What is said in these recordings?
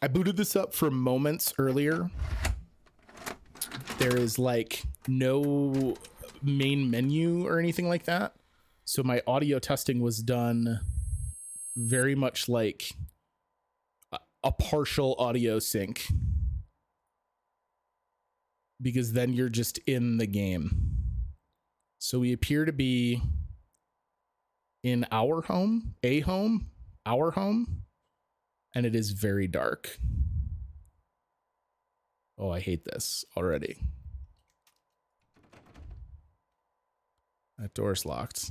I booted this up for moments earlier. There is like no main menu or anything like that. So my audio testing was done very much like a partial audio sync. Because then you're just in the game. So we appear to be in our home, our home, and it is very dark. Oh, I hate this already. That door's locked.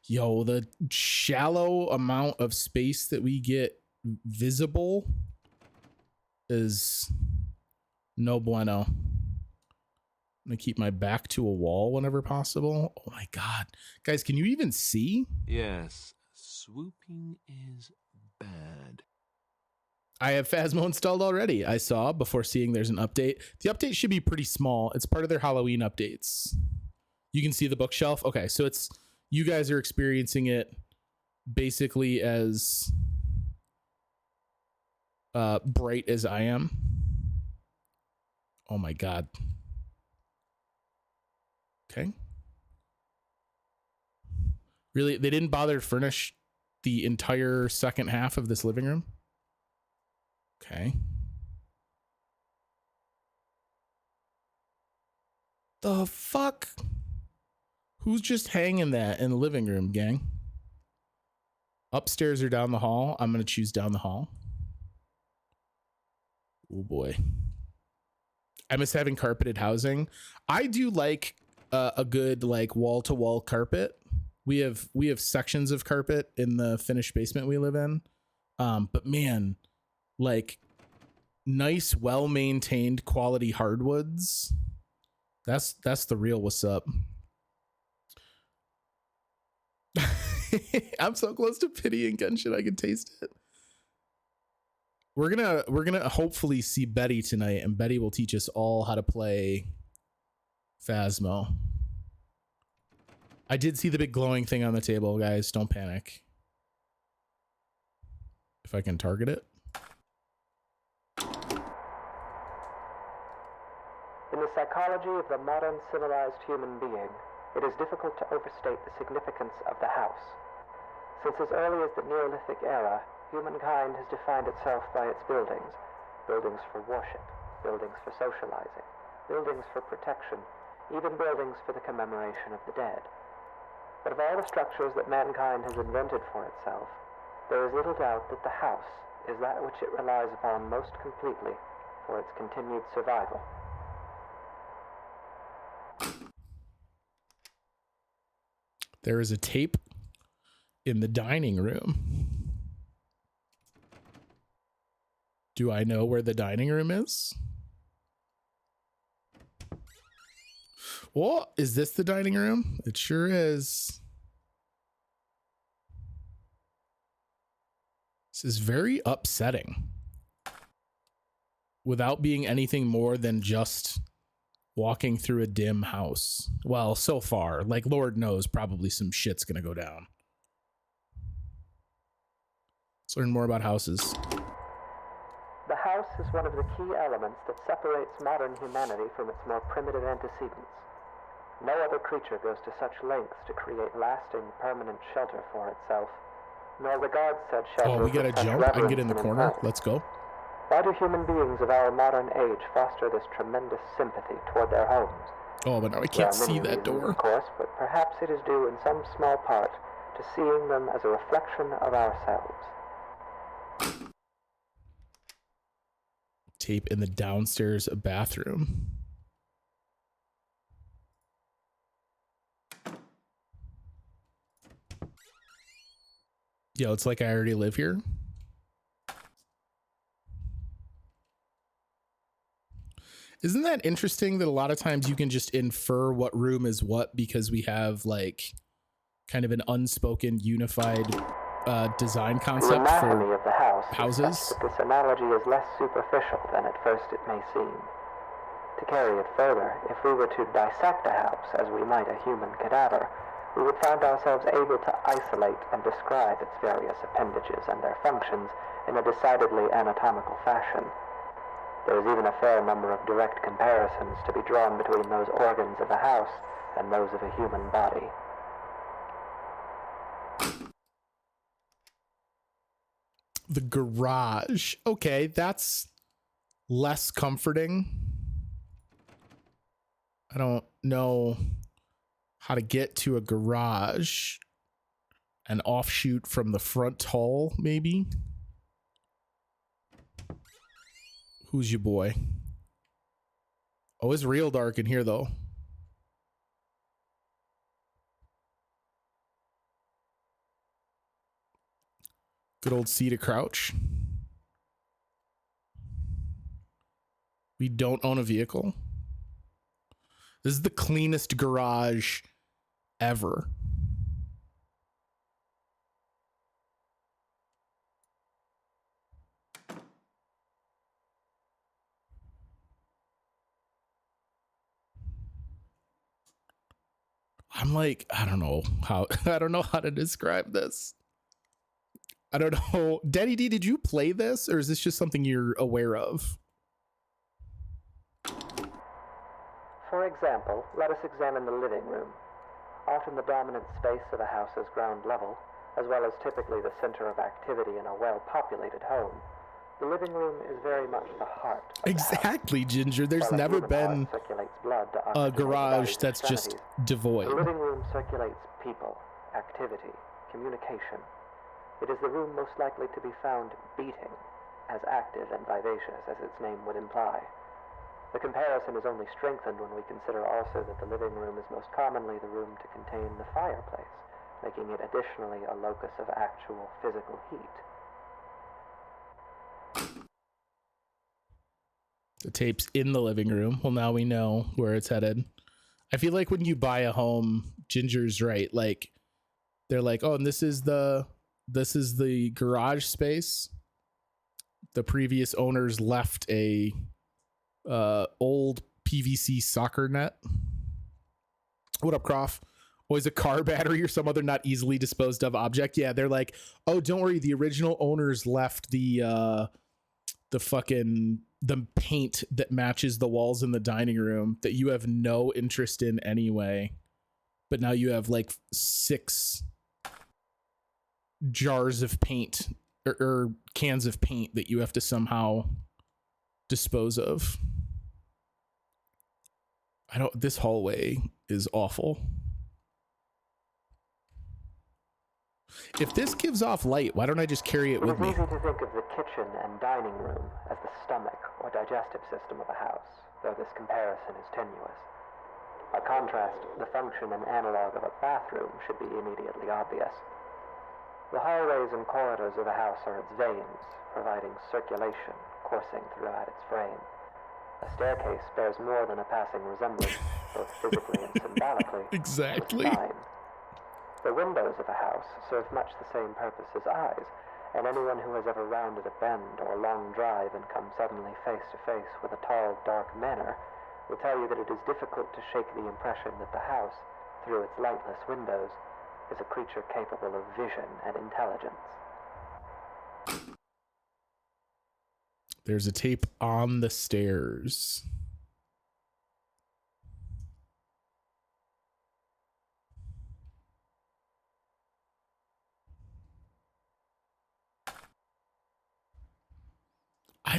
Yo, the shallow amount of space that we get visible is no bueno. I'm gonna keep my back to a wall whenever possible. Oh my God. Guys, can you even see? Yes, swooping is bad. I have Phasmo installed already. I saw before seeing there's an update. The update should be pretty small. It's part of their Halloween updates. You can see the bookshelf. Okay, so it's you guys are experiencing it basically as bright as I am. Oh my God. Okay. Really, they didn't bother to furnish the entire second half of this living room? Okay. The fuck? Who's just hanging that in the living room, gang? Upstairs or down the hall? I'm going to choose down the hall. Oh boy. I miss having carpeted housing. I do like a good like wall-to-wall carpet. We have sections of carpet in the finished basement we live in. But man, like nice, well-maintained quality hardwoods. That's the real what's up. I'm so close to pity and Genshin, I can taste it. We're gonna hopefully see Betty tonight, and Betty will teach us all how to play Phasmo. I did see the big glowing thing on the table, guys. Don't panic. If I can target it. In the psychology of the modern civilized human being, it is difficult to overstate the significance of the house. Since as early as the Neolithic era, humankind has defined itself by its buildings. Buildings for worship, buildings for socializing, buildings for protection, even buildings for the commemoration of the dead. But of all the structures that mankind has invented for itself, there is little doubt that the house is that which it relies upon most completely for its continued survival. There is a tape in the dining room. Do I know where the dining room is? Well, is this the dining room? It sure is. This is very upsetting. Without being anything more than just walking through a dim house. Well, so far, like Lord knows, probably some shit's gonna go down. Let's learn more about houses. The house is one of the key elements that separates modern humanity from its more primitive antecedents. No other creature goes to such lengths to create lasting, permanent shelter for itself, nor regards said shelter. Oh, we gotta jump. I can get in the corner. Let's go. Why do human beings of our modern age foster this tremendous sympathy toward their homes? Oh, but now I can't see that door. Of course, but perhaps it is due in some small part to seeing them as a reflection of ourselves. Tape in the downstairs bathroom. Yo, it's like I already live here. Isn't that interesting that a lot of times you can just infer what room is what because we have like kind of an unspoken unified design concept for of the house houses? That this analogy is less superficial than at first it may seem. To carry it further, if we were to dissect a house as we might a human cadaver, we would find ourselves able to isolate and describe its various appendages and their functions in a decidedly anatomical fashion. There is even a fair number of direct comparisons to be drawn between those organs of a house and those of a human body. The garage. Okay, that's less comforting. I don't know how to get to a garage. An offshoot from the front hall, maybe? Who's your boy? Oh, it's real dark in here, though. Good old seat to crouch. We don't own a vehicle. This is the cleanest garage ever. I'm like, I don't know how to describe this. I don't know. Daddy D, did you play this, or is this just something you're aware of? For example, let us examine the living room. Often the dominant space of a house's ground level, as well as typically the center of activity in a well-populated home. The living room is very much the heart of Exactly, the house. Ginger. There's While never human been heart circulates blood to a oxygenate the garage body's that's just extremities, devoid. the living room circulates people, activity, communication. It is the room most likely to be found beating, as active and vivacious as its name would imply. The comparison is only strengthened when we consider also that the living room is most commonly the room to contain the fireplace, making it additionally a locus of actual physical heat. The tape's in the living room. Well, now we know where it's headed. I feel like when you buy a home, Ginger's right. Like, they're like, oh, and this is the garage space. The previous owners left a old PVC soccer net. What up, Croft? Always a car battery or some other not easily disposed of object. Yeah, they're like, oh, don't worry, the original owners left the paint that matches the walls in the dining room that you have no interest in anyway. But now you have like 6 jars of paint or cans of paint that you have to somehow dispose of. This hallway is awful. If this gives off light, why don't I just carry it with me? It is easy to think of the kitchen and dining room as the stomach or digestive system of a house, though this comparison is tenuous. By contrast, the function and analog of a bathroom should be immediately obvious. The hallways and corridors of a house are its veins, providing circulation coursing throughout its frame. A staircase bears more than a passing resemblance, both physically and symbolically, Exactly. to a spine. The windows of a house serve much the same purpose as eyes, and anyone who has ever rounded a bend or long drive and come suddenly face to face with a tall, dark manor will tell you that it is difficult to shake the impression that the house, through its lightless windows, is a creature capable of vision and intelligence. There's a tape on the stairs. I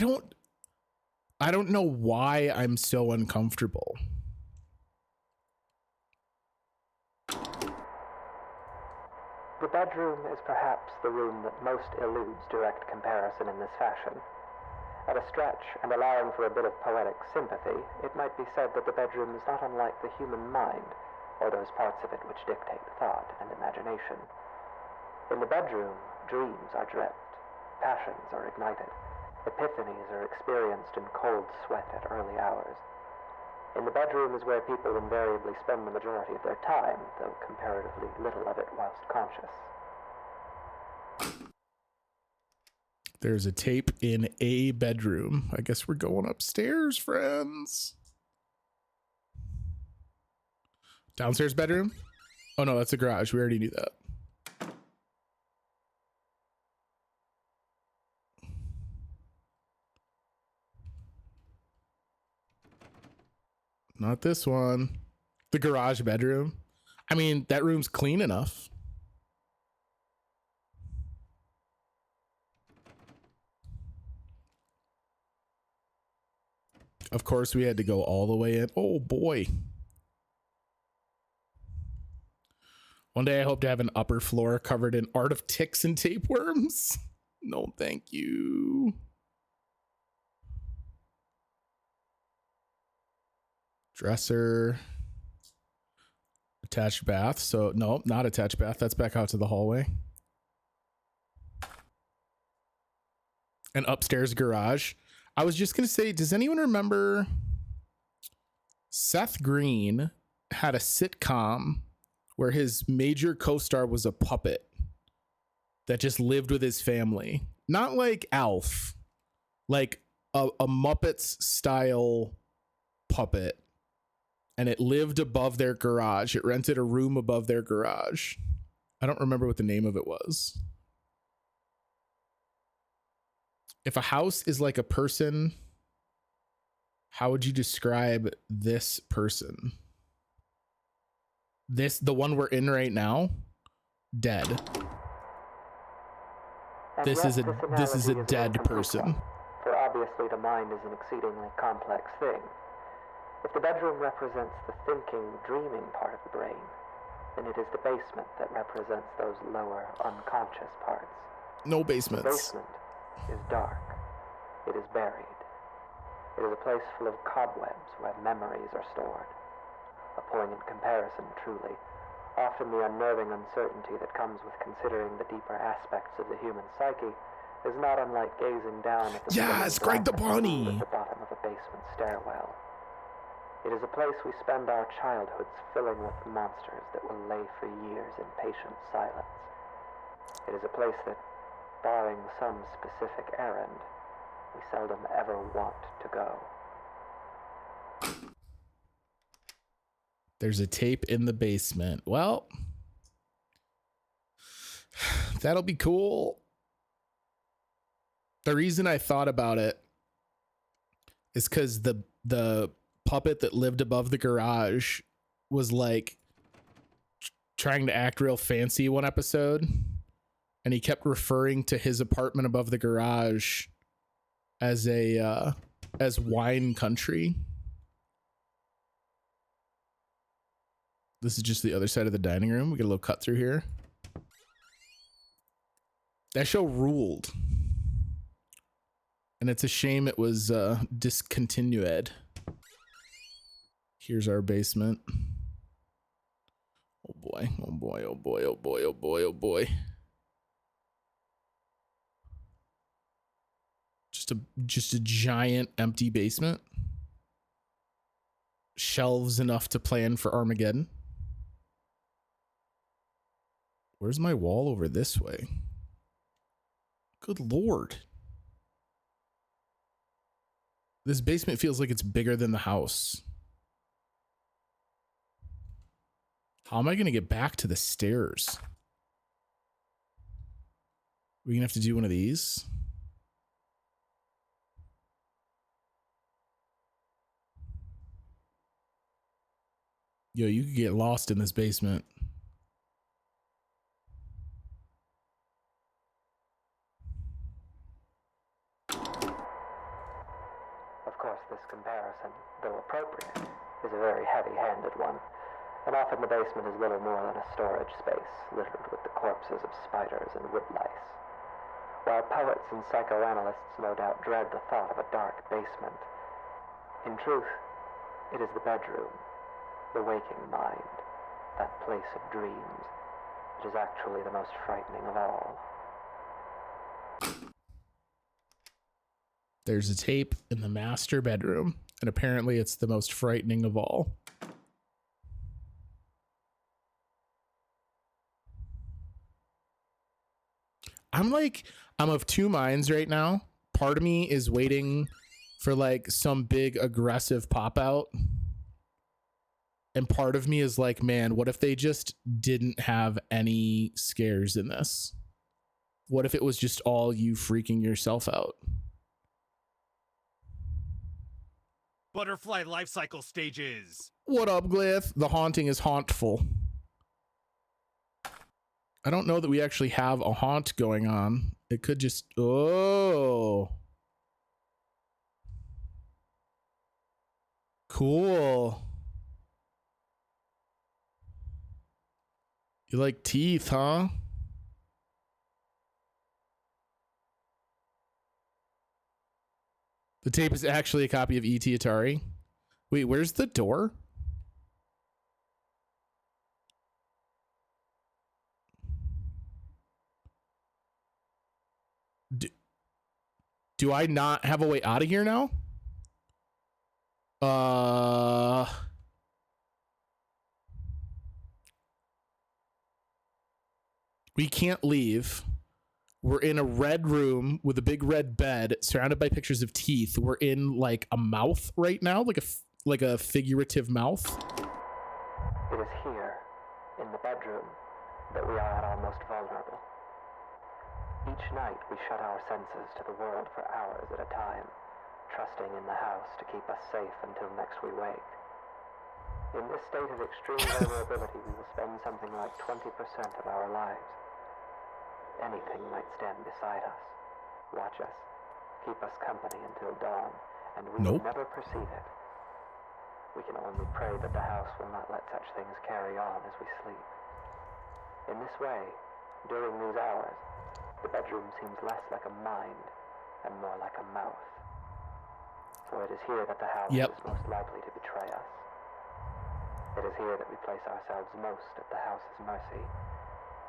don't know why I'm so uncomfortable. The bedroom is perhaps the room that most eludes direct comparison in this fashion. At a stretch, and allowing for a bit of poetic sympathy, it might be said that the bedroom is not unlike the human mind, or those parts of it which dictate thought and imagination. In the bedroom, dreams are dreamt, passions are ignited, epiphanies are experienced in cold sweat at early hours. In the bedroom is where people invariably spend the majority of their time, though comparatively little of it whilst conscious. There's a tape in a bedroom. I guess we're going upstairs, friends. Downstairs bedroom? Oh no, that's a garage. We already knew that. Not this one. The garage bedroom. I mean, that room's clean enough. Of course, we had to go all the way in. Oh boy. One day I hope to have an upper floor covered in art of ticks and tapeworms. No, thank you. Dresser. Attached bath. So no, not attached bath. That's back out to the hallway. An upstairs garage. I was just going to say, does anyone remember Seth Green had a sitcom where his major co-star was a puppet that just lived with his family? Not like Alf, like a Muppets style puppet. And it lived above their garage. It rented a room above their garage. I don't remember what the name of it was. If a house is like a person, how would you describe this person? The one we're in right now, dead. And This is a analogy dead incomplete, person. For obviously the mind is an exceedingly complex thing. If the bedroom represents the thinking, dreaming part of the brain, then it is the basement that represents those lower, unconscious parts. No The basements. basement is dark. It is buried. It is a place full of cobwebs where memories are stored. A poignant comparison, truly. Often the unnerving uncertainty that comes with considering the deeper aspects of the human psyche is not unlike gazing down at the Yes, swimming Greg the blackness Bunny. at the bottom of a basement stairwell. It is a place we spend our childhoods filling with monsters that will lay for years in patient silence. It is a place that, barring some specific errand, we seldom ever want to go. There's a tape in the basement. Well, that'll be cool. The reason I thought about it is because the puppet that lived above the garage was like trying to act real fancy one episode, and he kept referring to his apartment above the garage as as wine country. This is just the other side of the dining room. We get a little cut through here. That show ruled. And it's a shame it was discontinued. Here's our basement. Oh boy, oh boy, oh boy, oh boy, oh boy, oh boy. Just a giant empty basement. Shelves enough to plan for Armageddon. Where's my wall over this way? Good Lord. This basement feels like it's bigger than the house. How am I going to get back to the stairs? We're going to have to do one of these. Yo, you could get lost in this basement. Of course, this comparison, though appropriate, is a very heavy-handed one, and often the basement is little more than a storage space littered with the corpses of spiders and woodlice. While poets and psychoanalysts no doubt dread the thought of a dark basement, in truth, it is the bedroom, the waking mind, that place of dreams, that is actually the most frightening of all. There's a tape in the master bedroom, and apparently it's the most frightening of all. I'm of two minds right now. Part of me is waiting for like some big aggressive pop out And part of me is like, man, what if they just didn't have any scares in this? What if it was just all you freaking yourself out? Butterfly life cycle stages. What up, Glyph? The haunting is hauntful. I don't know that we actually have a haunt going on. It could just... Oh. Cool. You like teeth, huh? The tape is actually a copy of E.T. Atari. Wait, where's the door? Do I not have a way out of here now? We can't leave. We're in a red room with a big red bed surrounded by pictures of teeth. We're in like a mouth right now, like a figurative mouth. It is here, in the bedroom, that we are at our most vulnerable. Each night we shut our senses to the world for hours at a time, trusting in the house to keep us safe until next we wake. In this state of extreme vulnerability, we will spend something like 20% of our lives. Anything might stand beside us, watch us, keep us company until dawn, and we will never perceive it. We can only pray that the house will not let such things carry on as we sleep. In this way, during these hours, the bedroom seems less like a mind and more like a mouth. For it is here that the house is most likely to betray us. It is here that we place ourselves most at the house's mercy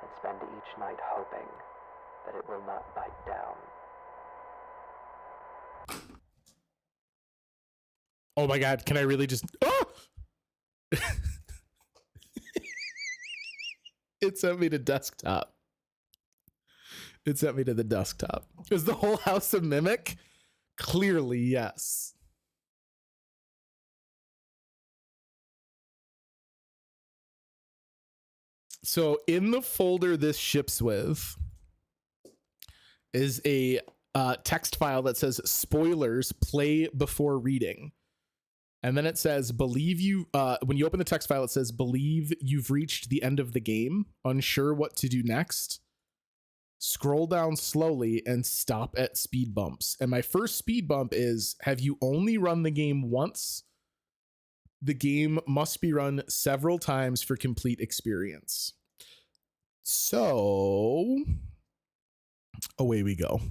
and spend each night hoping that it will not bite down. Oh my God, can I really just... Oh! It sent me to desktop. It sent me to the desktop. Is the whole house a mimic? Clearly, yes. So in the folder this ships with is a text file that says spoilers, play before reading. And then it says, believe you, when you open the text file, it says, believe you've reached the end of the game, unsure what to do next. Scroll down slowly and stop at speed bumps. And my first speed bump is, have you only run the game once? The game must be run several times for complete experience. So away we go.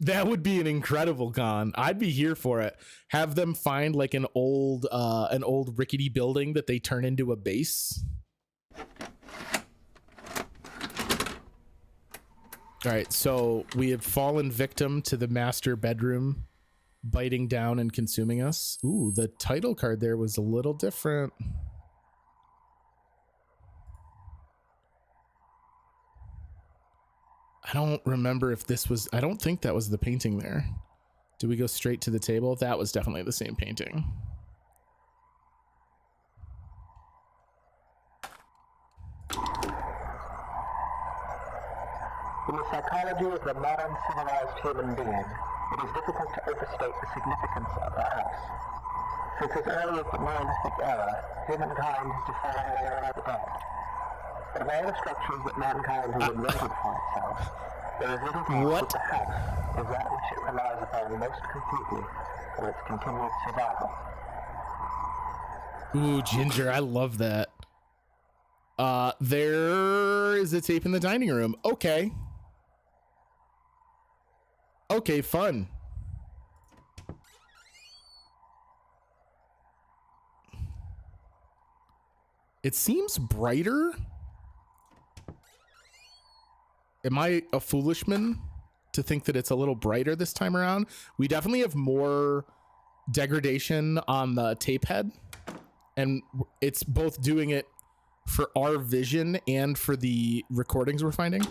That would be an incredible con. I'd be here for it. Have them find like an old rickety building that they turn into a base. All right, so we have fallen victim to the master bedroom biting down and consuming us. Ooh, the title card there was a little different. I don't remember if this was, I don't think that was the painting there. Did we go straight to the table? That was definitely the same painting. In the psychology of the modern civilized human being, it is difficult to overstate the significance of the house. Since as early as the Neolithic era, humankind has defined the era of the dead. Of all the structures that mankind has invented for itself, there is little doubt that the house is that which it relies upon most completely for its continued survival. Ooh, Ginger, I love that. There is a tape in the dining room. Okay. Okay, fun. It seems brighter. Am I a foolishman to think that it's a little brighter this time around? We definitely have more degradation on the tape head, and it's both doing it for our vision and for the recordings we're finding.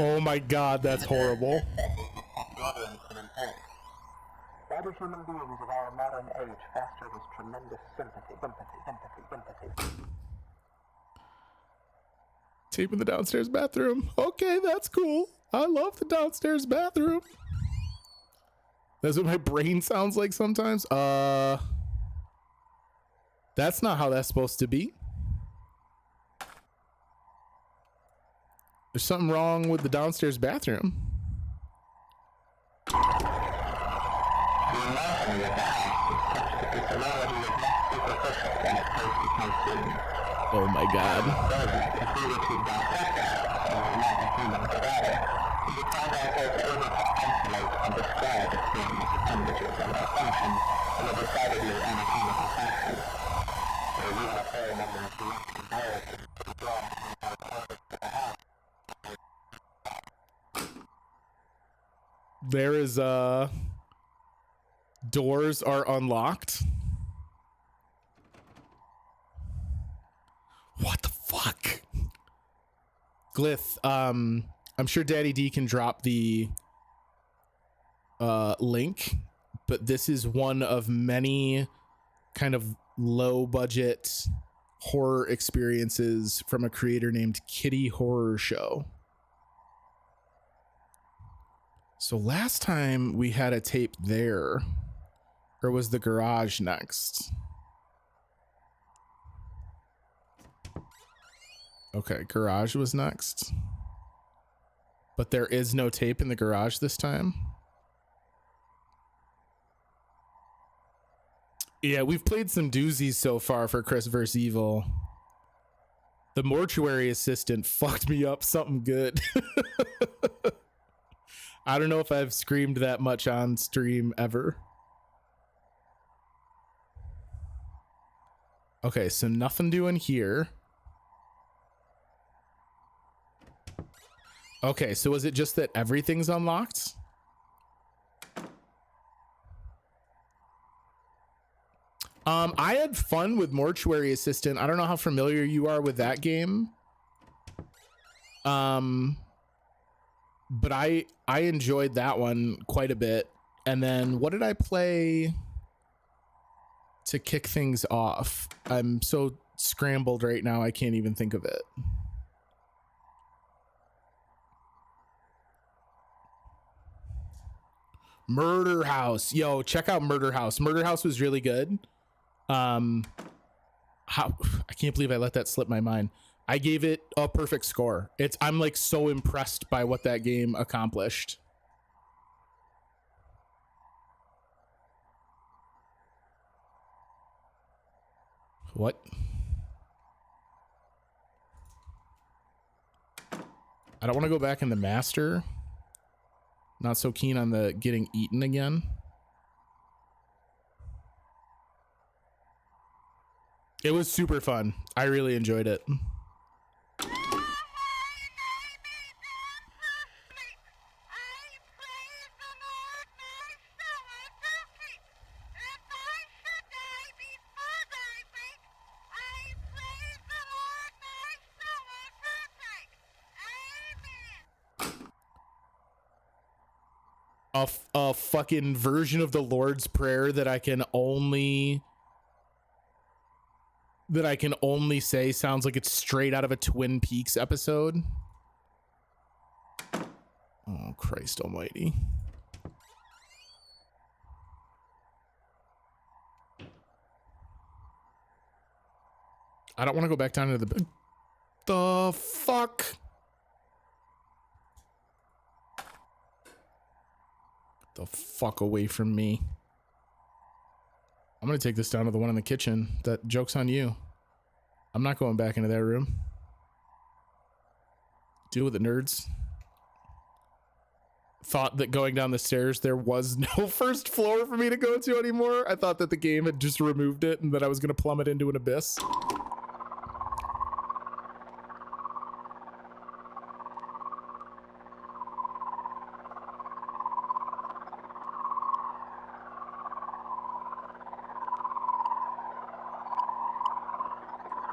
Oh my god, that's horrible. Why do human beings of our modern age foster this tremendous sympathy? Tape in the downstairs bathroom. Okay, that's cool. I love the downstairs bathroom. That's what my brain sounds like sometimes. That's not how that's supposed to be. There's something wrong with the downstairs bathroom. Oh my god. There is doors are unlocked. What the fuck? Glyph, I'm sure Daddy D can drop the link, but this is one of many kind of low budget horror experiences from a creator named Kitty Horror Show. So last time we had a tape there, or was the garage next? Okay, garage was next. But there is no tape in the garage this time. Yeah, we've played some doozies so far for Chris vs. Evil. The mortuary assistant fucked me up something good. I don't know if I've screamed that much on stream ever. Okay, so nothing doing here. Okay, so is it just that everything's unlocked? I had fun with Mortuary Assistant. I don't know how familiar you are with that game. But I enjoyed that one quite a bit. And then what did I play to kick things off? I'm so scrambled right now, I can't even think of it. Murder House. Yo, check out Murder House. Murder House was really good. I can't believe I let that slip my mind. I gave it a perfect score. I'm like so impressed by what that game accomplished. What? I don't want to go back in the master. Not so keen on the getting eaten again. It was super fun. I really enjoyed it. A fucking version of the Lord's Prayer that I can only say sounds like it's straight out of a Twin Peaks episode. Oh, Christ almighty. I don't want to go back down to the fuck? The fuck away from me. I'm gonna take this down to the one in the kitchen. That joke's on you. I'm not going back into that room. Deal with it, nerds. Thought that going down the stairs there was no first floor for me to go to anymore. I thought that the game had just removed it and that I was gonna plummet into an abyss.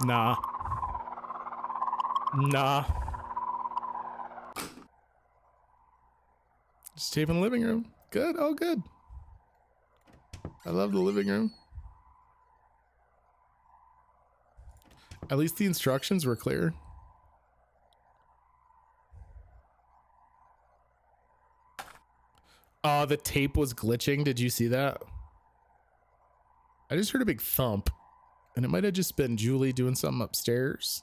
Nah. Just tape in the living room. Good. Oh, good. I love the living room. At least the instructions were clear. Oh, the tape was glitching. Did you see that? I just heard a big thump, and it might have just been Julie doing something upstairs.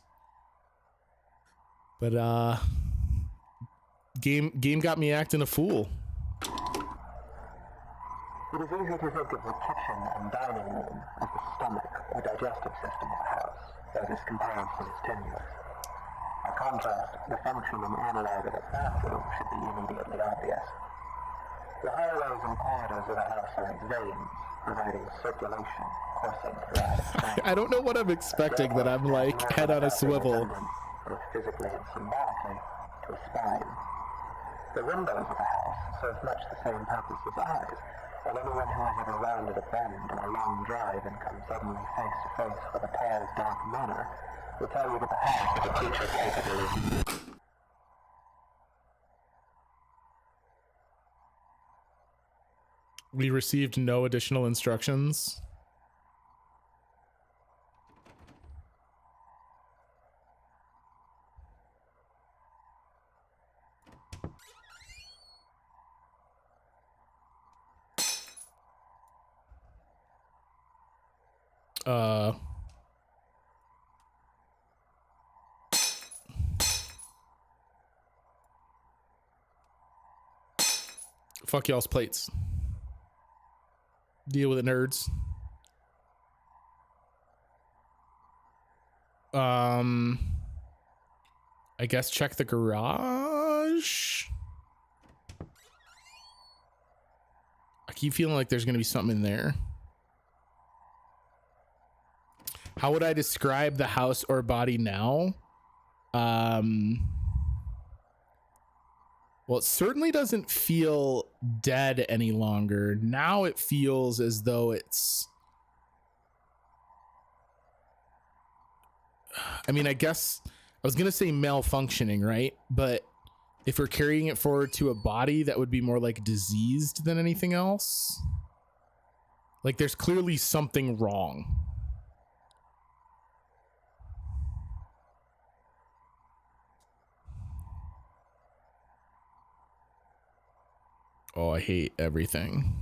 But game got me acting a fool. It is easy to think of the kitchen and dining room as the stomach or digestive system of a house, though this comparison is tenuous. By contrast, the function and analog of a bathroom should be immediately obvious. The hallways and corridors of a house are its veins, providing circulation coursing throughout its frame. I don't know what I'm expecting, that I'm like head on a swivel. Both physically and symbolically, to a spine. The windows of a house serve much the same purpose as eyes, while anyone who has ever rounded a bend on a long drive and come suddenly face to face with a pale, dark manor will tell you that the house is a creature capable of... We received no additional instructions. Fuck y'all's plates. Deal with it, nerds. I guess check the garage. I keep feeling like there's gonna be something in there. How would I describe the house or body now? Well, it certainly doesn't feel dead any longer. Now it feels as though it's... I mean, I guess I was going to say malfunctioning, right? But if we're carrying it forward to a body, that would be more like diseased than anything else. Like there's clearly something wrong. Oh, I hate everything.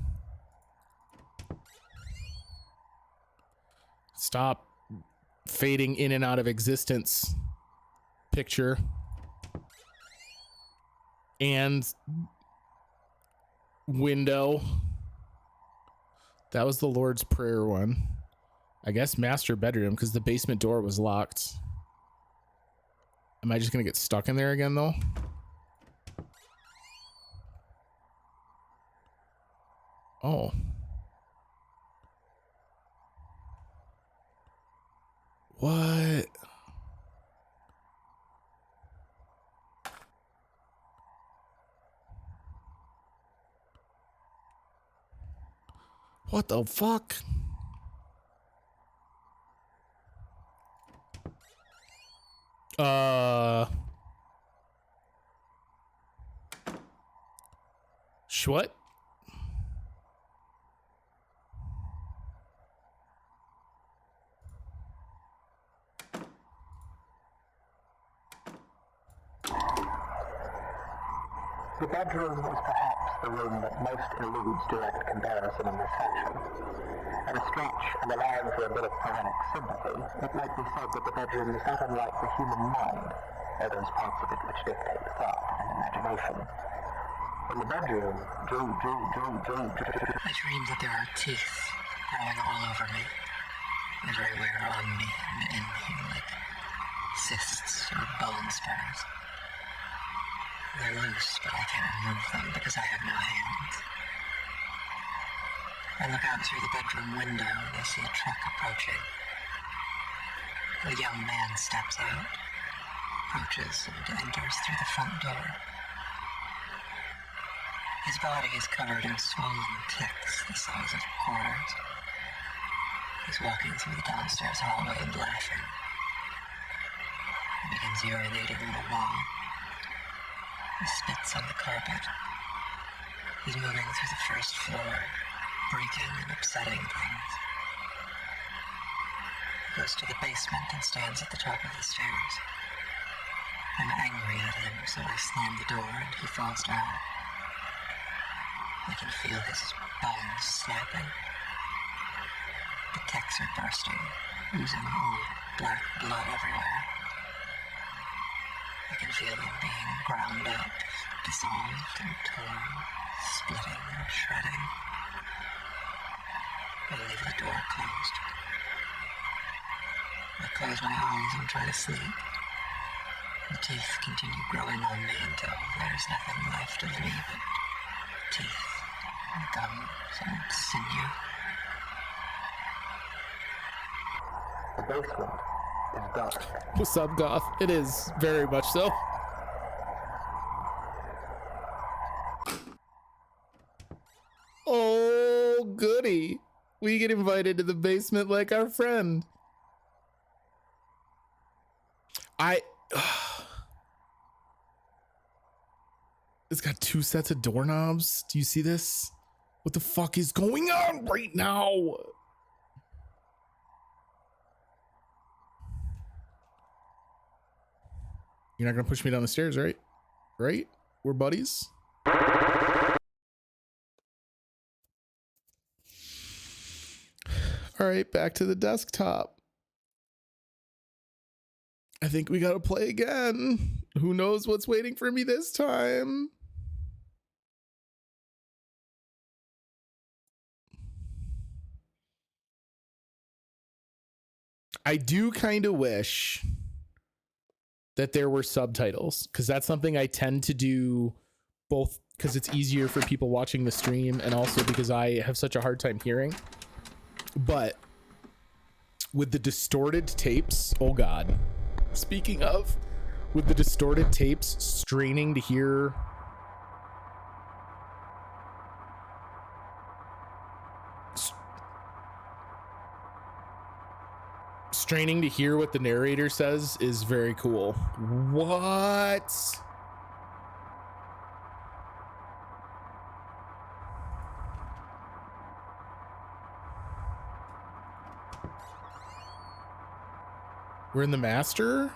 Stop fading in and out of existence. Picture. And window. That was the Lord's Prayer one. I guess master bedroom, because the basement door was locked. Am I just gonna get stuck in there again though? Oh. What? What the fuck? What? The bedroom is perhaps the room that most eludes direct comparison in this section. At a stretch, and allowing for a bit of poetic sympathy, it might be said that the bedroom is not unlike the human mind, or those parts of it which dictate thought and imagination. In the bedroom, I dream that there are teeth growing all over me, everywhere on me and in me, like cysts or bone spurs. They're loose, but I can't remove them because I have no hands. I look out through the bedroom window and I see a truck approaching. A young man steps out, approaches, and enters through the front door. His body is covered in swollen ticks the size of quarters. He's walking through the downstairs hallway and laughing. He begins urinating on the wall. He spits on the carpet. He's moving through the first floor, breaking and upsetting things. He goes to the basement and stands at the top of the stairs. I'm angry at him, so I slam the door and he falls down. I can feel his bones snapping. The techs are bursting, oozing old black blood everywhere. I can feel them being ground up, dissolved and torn, splitting and shredding. I leave the door closed. I close my eyes and try to sleep. The teeth continue growing on me until there's nothing left of me but teeth and gums and sinew. The basement is dark. What's up, Goth? It is very much so. Oh, goody. We get invited to the basement like our friend. It's got 2 sets of doorknobs. Do you see this? What the fuck is going on right now? You're not gonna push me down the stairs, right? Right? We're buddies. All right, back to the desktop. I think we gotta play again. Who knows what's waiting for me this time? I do kind of wish that there were subtitles, because that's something I tend to do, both because it's easier for people watching the stream and also because I have such a hard time hearing. But with the distorted tapes, oh god. Speaking of, with the distorted tapes, straining to hear what the narrator says is very cool. What? We're in the master?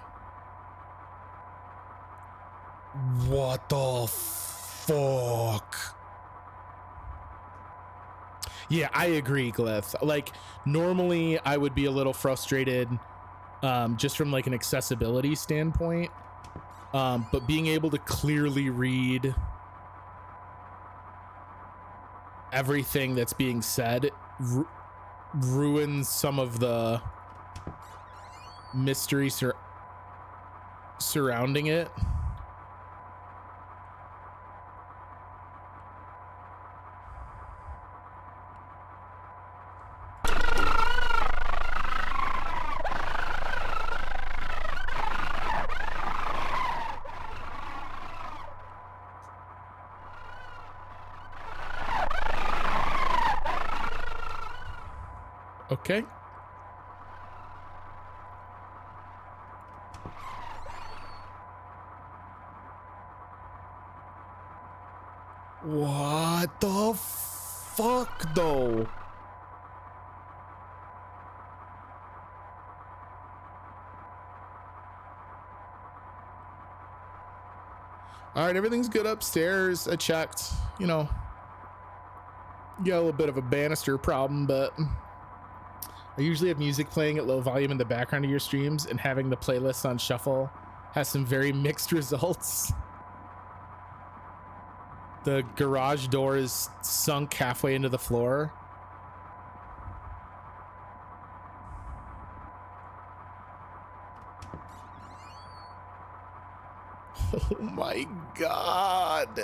What the fuck? Yeah, I agree, Glyph. Like, normally I would be a little frustrated just from like an accessibility standpoint. But being able to clearly read everything that's being said ruins some of the mystery surrounding it. Okay. What the fuck, though? All right, everything's good upstairs. I checked, you know, got a little bit of a banister problem, but I usually have music playing at low volume in the background of your streams, and having the playlists on shuffle has some very mixed results. The garage door is sunk halfway into the floor. Oh my god.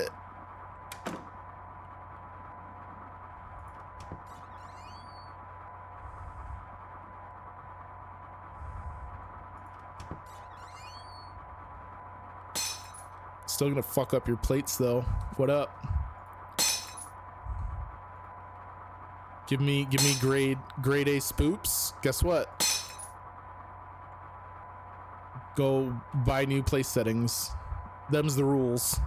Still gonna fuck up your plates though. What up? Give me grade A spoops. Guess what? Go buy new place settings. Them's the rules.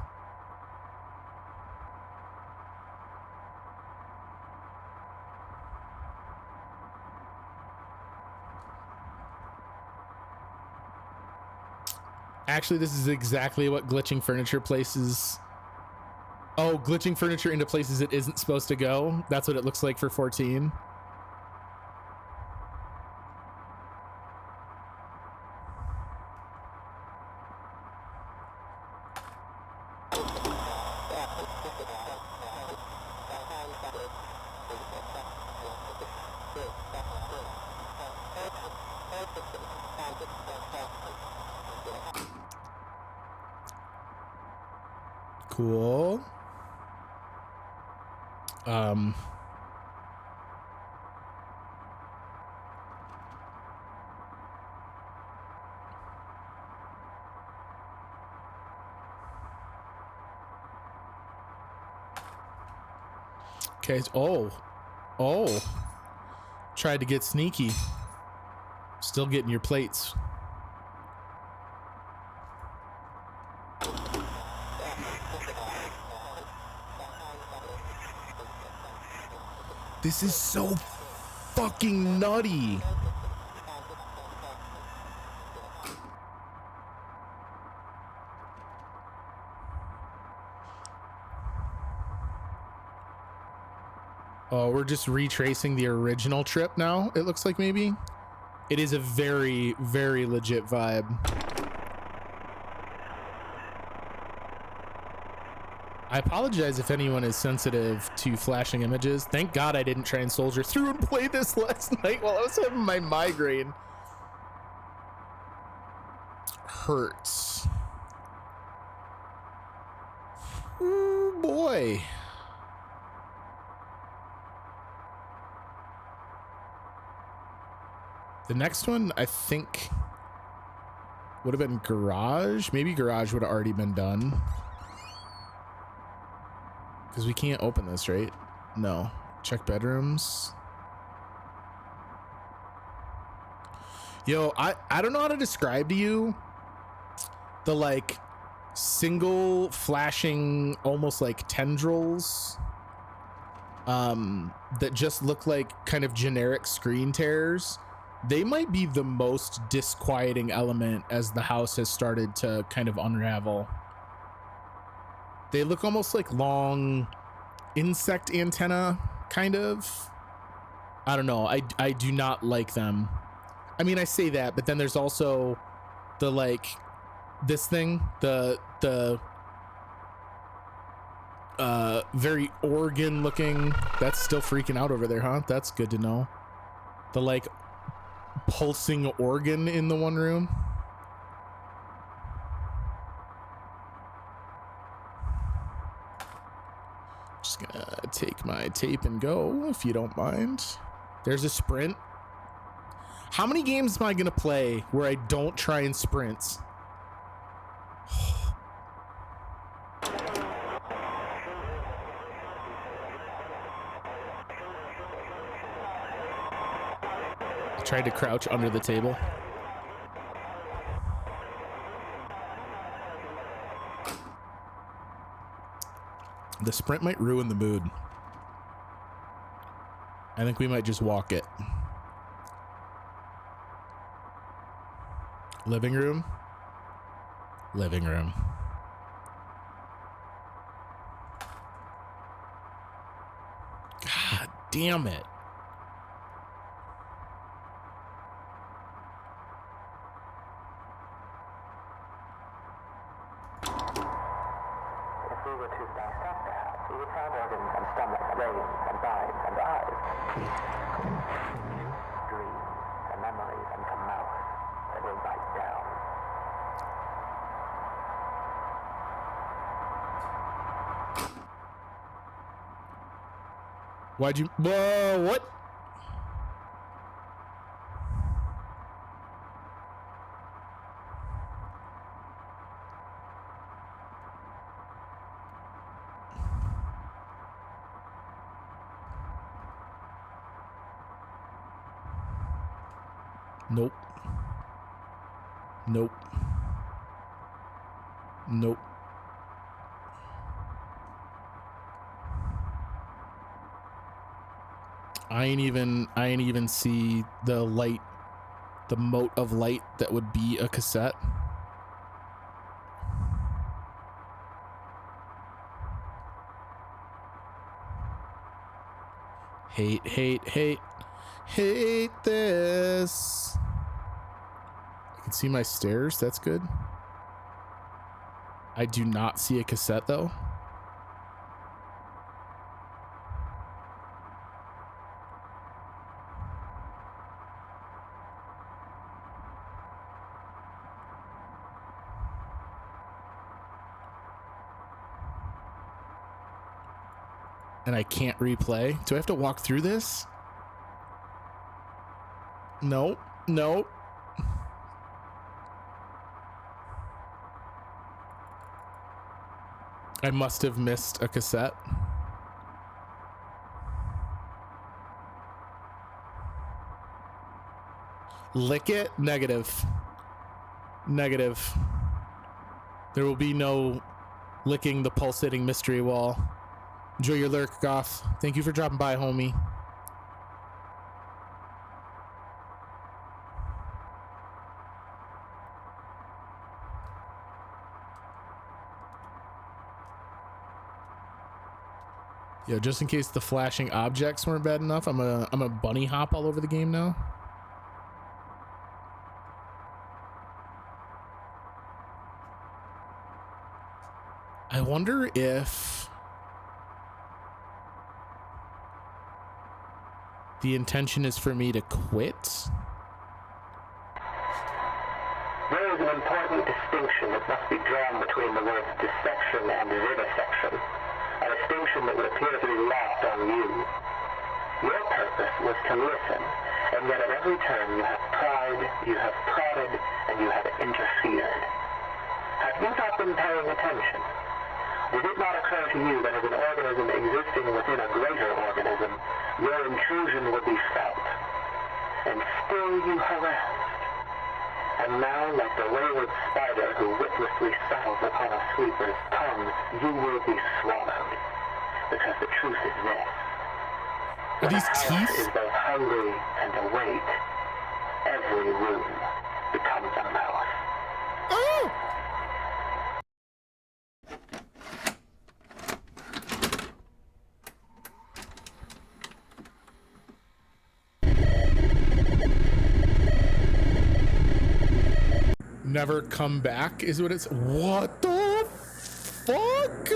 Actually, this is exactly what glitching furniture places. Oh, glitching furniture into places it isn't supposed to go. That's what it looks like for 14. Cool. Okay. Oh. Tried to get sneaky. Still getting your plates. This is so fucking nutty. Oh, we're just retracing the original trip now, it looks like. Maybe it is a very, very legit vibe. I apologize if anyone is sensitive to flashing images. Thank God I didn't try and soldier through and play this last night while I was having my migraine. Hurts. Ooh, boy. The next one, I think, would have been garage. Maybe garage would have already been done. Because we can't open this, right? No. Check bedrooms. Yo, I don't know how to describe to you the like single flashing almost like tendrils that just look like kind of generic screen tears. They might be the most disquieting element as the house has started to kind of unravel. They look almost like long insect antenna, kind of. I don't know. I do not like them. I mean, I say that, but then there's also the like this thing, the very organ looking. That's still freaking out over there, huh? That's good to know. The like pulsing organ in the one room. Just gonna take my tape and go, if you don't mind. There's a sprint. How many games am I gonna play where I don't try and sprint? I tried to crouch under the table. The sprint might ruin the mood. I think we might just walk it. Living room. Living room. God damn it. If we were to dissect the house, we would find organs and stomach, brains and minds and eyes, dreams and memories and a mouth that will bite down. Why'd you? Whoa, what? Nope. Nope. Nope. I ain't even see the light, the mote of light that would be a cassette. Hate this. I can see my stairs. That's good. I do not see a cassette though. And I can't replay. Do I have to walk through this? Nope. Nope. I must have missed a cassette. Lick it? Negative. Negative. There will be no licking the pulsating mystery wall. Enjoy your lurk, Goth. Thank you for dropping by, homie. Yo, just in case the flashing objects weren't bad enough, I'm a bunny hop all over the game now. I wonder if the intention is for me to quit. There is an important distinction that must be drawn between the words dissection and vivisection, a distinction that would appear to be lost on you. Your purpose was to listen, and yet at every turn you have pried, you have prodded, and you have interfered. Have you not been paying attention? Did it not occur to you that as an organism existing within a greater organism, your intrusion would be felt? And still you harassed. And now, like the wayward spider who witlessly settles upon a sweeper's tongue, you will be swallowed. Because the truth is this. Are these When a house teeth? is both hungry and awake, every room becomes a mouth. Oh! Never come back is what it's. What the fuck?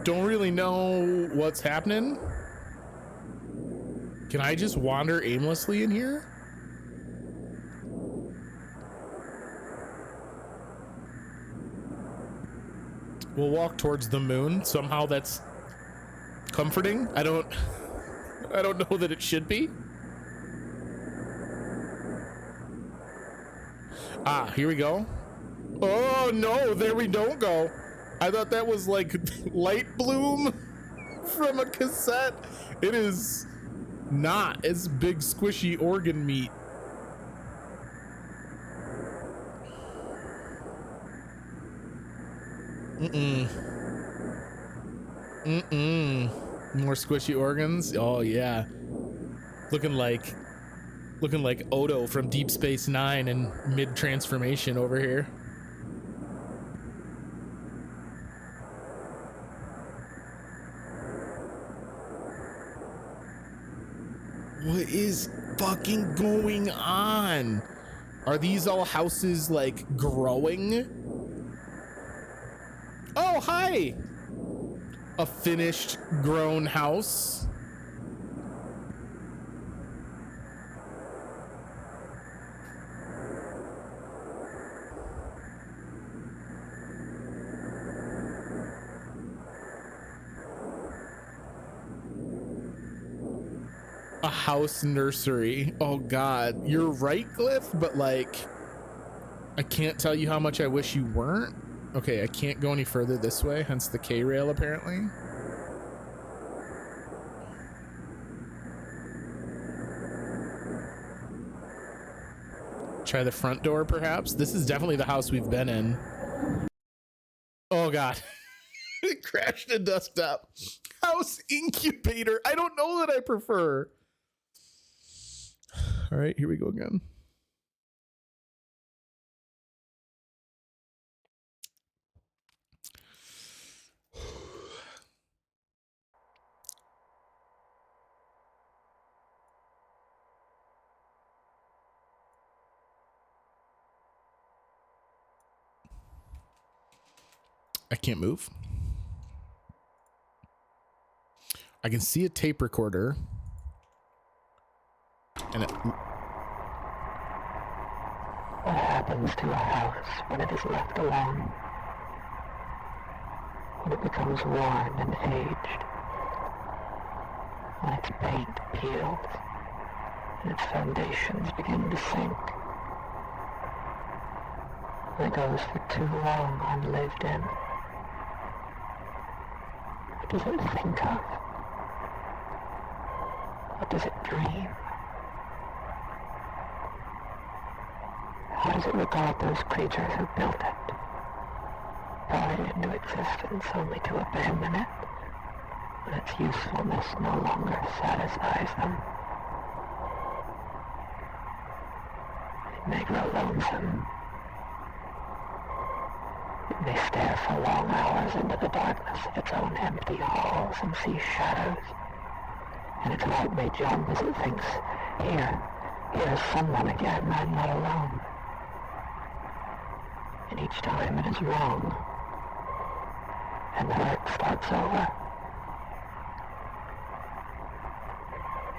Don't really know what's happening. Can I just wander aimlessly in here? We'll walk towards the moon. Somehow that's comforting. I don't know that it should be. Ah, here we go. Oh no, there we don't go. I thought that was like light bloom from a cassette. It is not. It's big squishy organ meat. More squishy organs. Oh yeah. Looking like Odo from Deep Space Nine and mid transformation over here. What is fucking going on? Are these all houses like growing? Oh, hi! A finished grown house. A house nursery. Oh god, you're right, Glyph, but like I can't tell you how much I wish you weren't. Okay, I can't go any further this way, hence the K-rail apparently. Try the front door, perhaps. This is definitely the house we've been in. Oh god. It crashed a desktop. House incubator. I don't know that I prefer. All right, here we go again. I can't move. I can see a tape recorder. And it, What happens to a house when it is left alone? When it becomes worn and aged? When its paint peels and its foundations begin to sink? When it goes for too long unlived in? What does it think of? What does it dream? How does it regard those creatures who built it, brought it into existence only to abandon it when its usefulness no longer satisfies them? It may grow lonesome. It may stare for long hours into the darkness of its own empty halls and see shadows, and its heart may jump as it thinks, here's someone again, I'm not alone. And each time it is wrong, and the hurt starts over.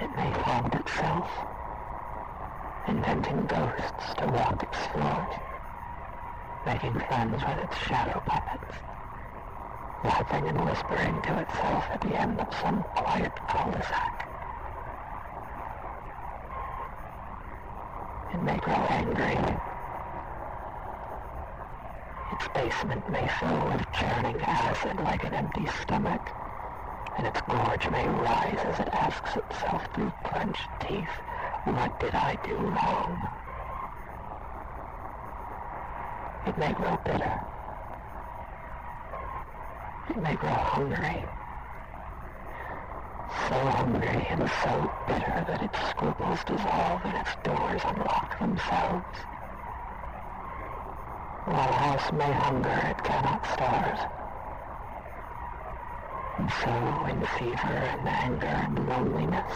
It may haunt itself, inventing ghosts to walk its floors, making friends with its shadow puppets, laughing and whispering to itself at the end of some quiet cul-de-sac. It may grow angry. Its basement may fill with churning acid like an empty stomach, and its gorge may rise as it asks itself through clenched teeth, what did I do wrong? It may grow bitter. It may grow hungry. So hungry and so bitter that its scruples dissolve and its doors unlock themselves. While a house may hunger, it cannot starve. And so, in fever and anger and loneliness,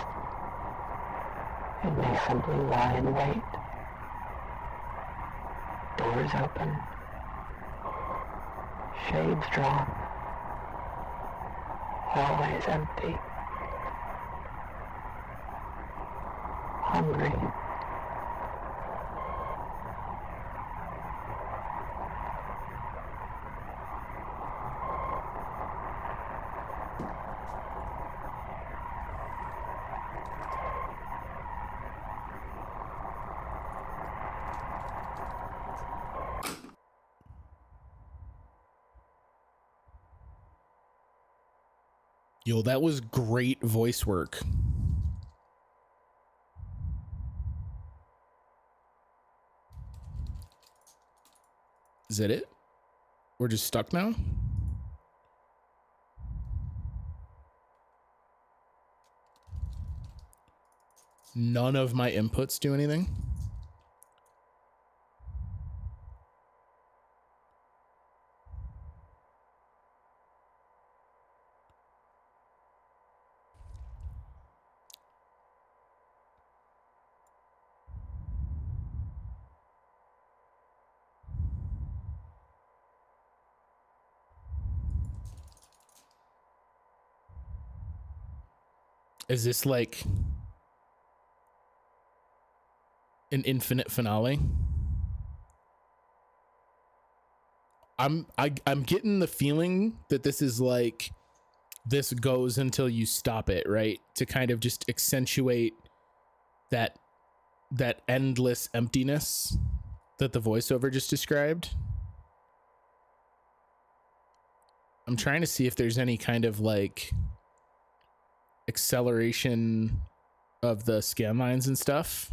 it may simply lie in wait. Doors open. Shades drawn. Always empty. Hungry. yo, that was great voice work. Is that it? We're just stuck now? None of my inputs do anything? Is this like an infinite finale? I'm getting the feeling that this is like, this goes until you stop it, right? To kind of just accentuate that endless emptiness that the voiceover just described. I'm trying to see if there's any kind of like acceleration of the scan lines and stuff.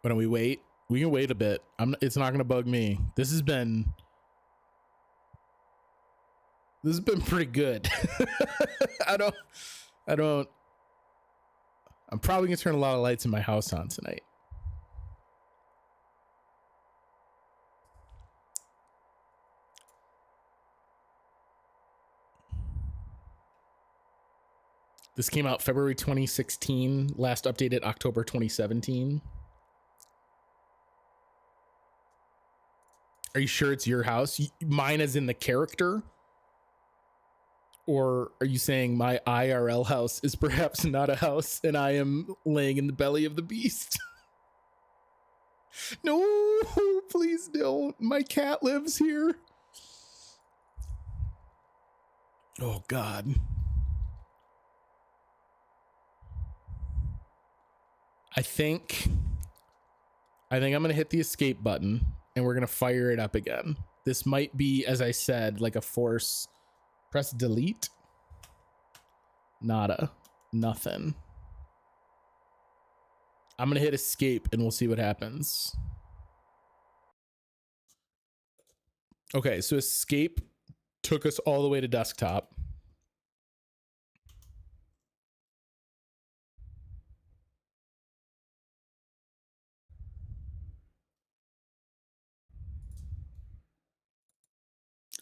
Why don't we wait? We can wait a bit. It's not gonna bug me. This has been pretty good. I'm probably gonna turn a lot of lights in my house on tonight. This came out February 2016, last updated October 2017. Are you sure it's your house? Mine as in the character? Or are you saying my IRL house is perhaps not a house and I am laying in the belly of the beast? No, please don't. My cat lives here. Oh, God. I think I'm going to hit the escape button and we're going to fire it up again. This might be, as I said, like a force. Press delete. Nada. Nothing. I'm going to hit escape and we'll see what happens. Okay, so escape took us all the way to desktop.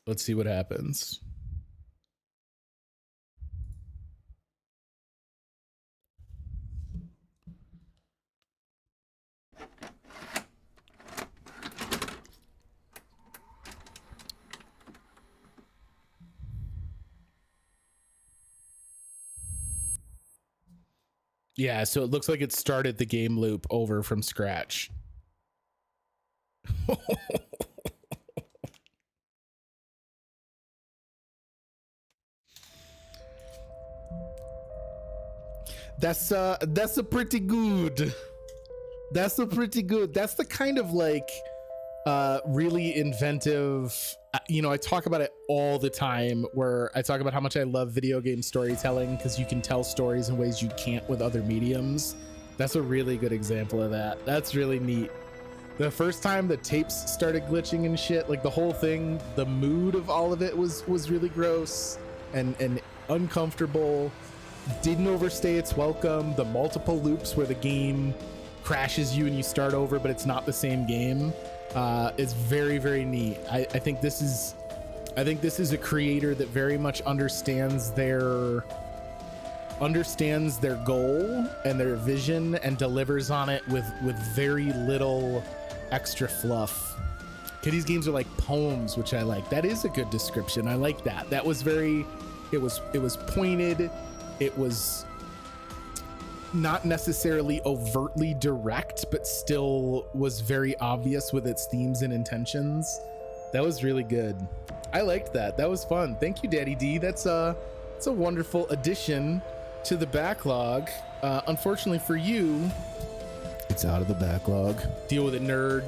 Let's see what happens. Yeah, so it looks like it started the game loop over from scratch. That's a pretty good. That's a pretty good. That's the kind of like really inventive, you know, I talk about it all the time where I talk about how much I love video game storytelling because you can tell stories in ways you can't with other mediums. That's a really good example of that. That's really neat. The first time the tapes started glitching and shit, like the whole thing, the mood of all of it was really gross and uncomfortable. Didn't overstay its welcome. The multiple loops where the game crashes you and you start over, but it's not the same game. It's very, very neat. I think this is a creator that very much understands their goal and their vision and delivers on it with very little extra fluff. Kitty's games are like poems, which I like. That is a good description. I like that. That was very, it was pointed. It was not necessarily overtly direct, but still was very obvious with its themes and intentions. That was really good. I liked that. That was fun. Thank you, Daddy D. That's a wonderful addition to the backlog. Unfortunately for you, it's out of the backlog. Deal with it, nerd.